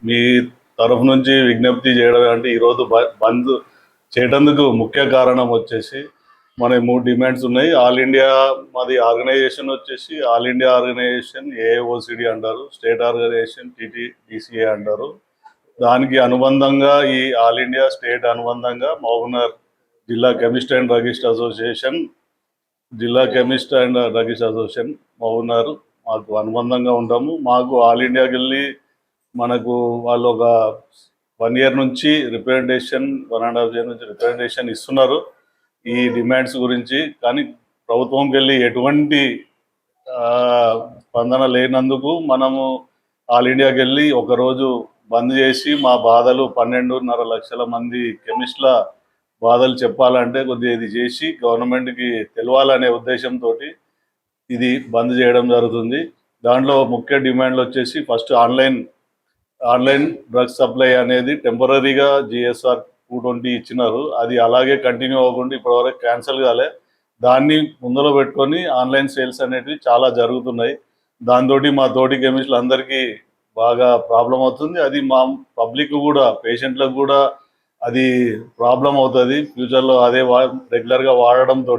మీ తరఫు నుంచి విజ్ఞప్తి చేయడం అంటే ఈరోజు బంద్ చేయటందుకు ముఖ్య కారణం వచ్చేసి మన 3 డిమాండ్స్ ఉన్నాయి. ఆల్ ఇండియా మాది ఆర్గనైజేషన్ వచ్చేసి ఆల్ ఇండియా ఆర్గనైజేషన్ ఏఐఓసిడి అంటారు, స్టేట్ ఆర్గనైజేషన్ టీటీడీసీఏ అంటారు. దానికి అనుబంధంగా ఈ ఆల్ ఇండియా స్టేట్ అనుబంధంగా మహబూబ్నగర్ జిల్లా chemist and druggist association Mahabubnagar మాకు అనుబంధంగా ఉంటాము. మాకు ఆల్ ఇండియాకి వెళ్ళి మనకు వాళ్ళు ఒక 1 ఇయర్ నుంచి రిప్రజెంటేషన్ 1.5 ఇయర్ నుంచి రిప్రజెంటేషన్ ఇస్తున్నారు ఈ డిమాండ్స్ గురించి. కానీ ప్రభుత్వంకి వెళ్ళి ఎటువంటి స్పందన లేనందుకు మనము ఆల్ ఇండియాకి వెళ్ళి ఒకరోజు బంద్ చేసి మా బాధలు 12.5 లక్షల మంది కెమిస్ట్ల బాధలు చెప్పాలంటే కొద్దిగా ఇది చేసి గవర్నమెంట్కి తెలవాలనే ఉద్దేశంతో ఇది బంద్ చేయడం జరుగుతుంది. దాంట్లో ముఖ్య డిమాండ్లు వచ్చేసి ఫస్ట్ ఆన్లైన్ డ్రగ్స్ సప్లై అనేది టెంపరీగా జిఎస్ఆర్ 220 ఇచ్చినారు. అది అలాగే కంటిన్యూ అవ్వకుండా ఇప్పటివరకు క్యాన్సిల్ కాలే. దాన్ని ముందులో పెట్టుకొని ఆన్లైన్ సేల్స్ అనేటివి చాలా జరుగుతున్నాయి. దాంతో మా తోటి కెమిస్టులు అందరికీ బాగా ప్రాబ్లం అవుతుంది. అది మా పబ్లిక్ కూడా, పేషెంట్లకు కూడా అది ప్రాబ్లం అవుతుంది ఫ్యూచర్లో అదే రెగ్యులర్గా వాడడంతో.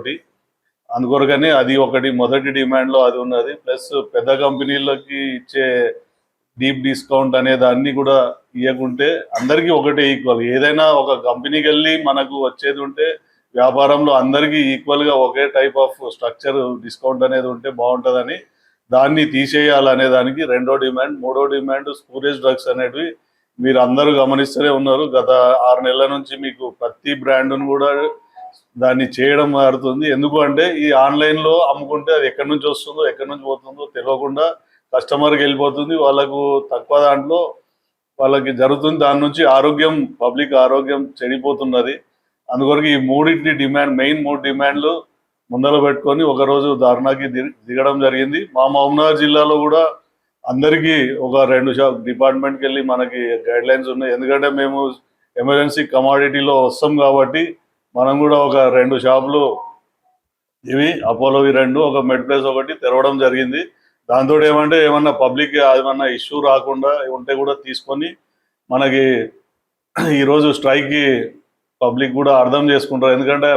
అందుకొరకనే అది ఒకటి మొదటి డిమాండ్లో అది ఉన్నది. ప్లస్ పెద్ద కంపెనీలకి ఇచ్చే డీప్ డిస్కౌంట్ అనే దాన్ని కూడా ఇవ్వకుంటే అందరికీ ఒకటే ఈక్వల్. ఏదైనా ఒక కంపెనీకి వెళ్ళి మనకు వచ్చేది ఉంటే వ్యాపారంలో అందరికీ ఈక్వల్గా ఒకే టైప్ ఆఫ్ స్ట్రక్చర్ డిస్కౌంట్ అనేది ఉంటే బాగుంటుందని దాన్ని తీసేయాలనే దానికి రెండో డిమాండ్. మూడో డిమాండ్ స్పూరియస్ డ్రగ్స్ అనేటివి మీరు అందరూ గమనిస్తూనే ఉన్నారు. గత 6 నెలల నుంచి మీకు ప్రతి బ్రాండ్ను కూడా దాన్ని చేయడం మారుతుంది. ఎందుకు అంటే ఈ ఆన్లైన్లో అమ్ముకుంటే అది ఎక్కడి నుంచి వస్తుందో ఎక్కడి నుంచి పోతుందో తెలియకుండా కస్టమర్కి వెళ్ళిపోతుంది. వాళ్ళకు తక్కువ దాంట్లో వాళ్ళకి జరుగుతుంది. దాని నుంచి పబ్లిక్ ఆరోగ్యం చెడిపోతున్నది. అందుకొరకు ఈ మూడింటి డిమాండ్, మెయిన్ 3 డిమాండ్లు ముందర పెట్టుకొని ఒకరోజు ధర్నాకి దిగడం జరిగింది. మా మహబూబ్నగర్ జిల్లాలో కూడా అందరికీ ఒక 2 డిపార్ట్మెంట్కి వెళ్ళి మనకి గైడ్ లైన్స్ ఉన్నాయి. ఎందుకంటే మేము ఎమర్జెన్సీ కమాడిటీలో వస్తాం కాబట్టి మనం కూడా ఒక 2 షాపులు ఇవి అపోలోవి 2, ఒక మెడ్ ప్లేస్ ఒకటి తెరవడం జరిగింది. దాంతో ఏమన్నా పబ్లిక్ ఏమన్నా ఇష్యూ రాకుండా ఉంటే కూడా తీసుకొని మనకి ఈరోజు స్ట్రైక్కి పబ్లిక్ కూడా అర్థం చేసుకుంటారు. ఎందుకంటే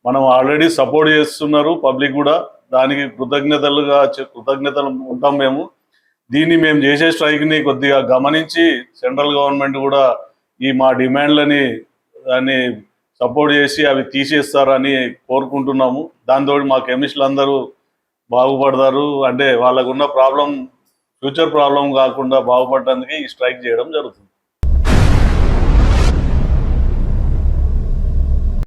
మనం ఆల్రెడీ సపోర్ట్ చేస్తున్నారు పబ్లిక్ కూడా, దానికి కృతజ్ఞతలు ఉంటాం మేము. దీన్ని మేము చేసే స్ట్రైక్ని కొద్దిగా గమనించి సెంట్రల్ గవర్నమెంట్ కూడా మా డిమాండ్లని దాన్ని సపోర్ట్ చేసి అవి తీసేస్తారని కోరుకుంటున్నాము. దాంతో మా కెమిస్టులు అందరూ బాగుపడతారు. అంటే వాళ్ళకున్న ఫ్యూచర్ ప్రాబ్లం కాకుండా బాగుపడటానికి ఈ స్ట్రైక్ చేయడం జరుగుతుంది.